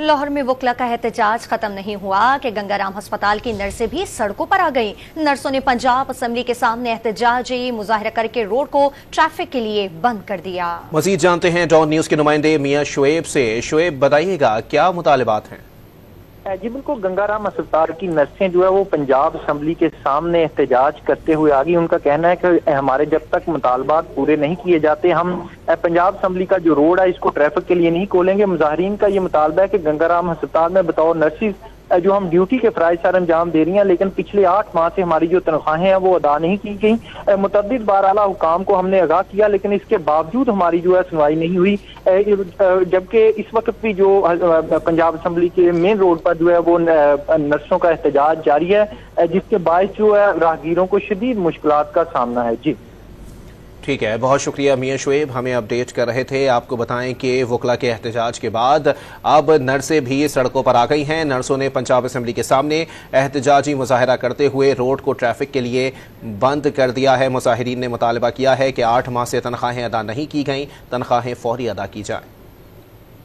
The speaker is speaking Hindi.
लाहौर में वकला का एहतजाज खत्म नहीं हुआ कि गंगाराम अस्पताल की नर्सें भी सड़कों पर आ गईं। नर्सों ने पंजाब असेंबली के सामने एहतजाजी मुजाहरा करके रोड को ट्रैफिक के लिए बंद कर दिया। मजीद जानते हैं डॉन न्यूज के नुमाइंदे मियां शुएब से। शुएब, बताइएगा क्या मुतालिबात हैं? जी बिल्कुल, गंगाराम अस्पताल की नर्सें जो है वो पंजाब असेंबली के सामने एहतजाज करते हुए आ गई। उनका कहना है कि हमारे जब तक मुतालबात पूरे नहीं किए जाते हम पंजाब असेंबली का जो रोड है इसको ट्रैफिक के लिए नहीं खोलेंगे। मुजाहरीन का ये मुतालबा है कि गंगाराम अस्पताल में बतौर नर्सिस जो हम ड्यूटी के फराइज सर अंजाम दे रही हैं, लेकिन पिछले 8 माह से हमारी जो तनख्वाहें हैं वो अदा नहीं की गई। मुतअद्दिद बार आला हुकाम को हमने आगाह किया, लेकिन इसके बावजूद हमारी जो है सुनवाई नहीं हुई। जबकि इस वक्त भी जो पंजाब असेंबली के मेन रोड पर जो है वो नर्सों का एहतजाज जारी है, जिसके बायस जो है राहगीरों को शदीद मुश्किलात का सामना है। जी ठीक है, बहुत शुक्रिया मियां शुएब, हमें अपडेट कर रहे थे। आपको बताएं कि वकला के एहतजाज के बाद अब नर्सें भी सड़कों पर आ गई हैं। नर्सों ने पंजाब असेंबली के सामने एहतजाजी मुजाहरा करते हुए रोड को ट्रैफिक के लिए बंद कर दिया है। मुजाहिरीन ने मुतालबा किया है कि 8 माह से तनख्वाहें अदा नहीं की गईं, तनख्वाहें फौरी अदा की जाएं।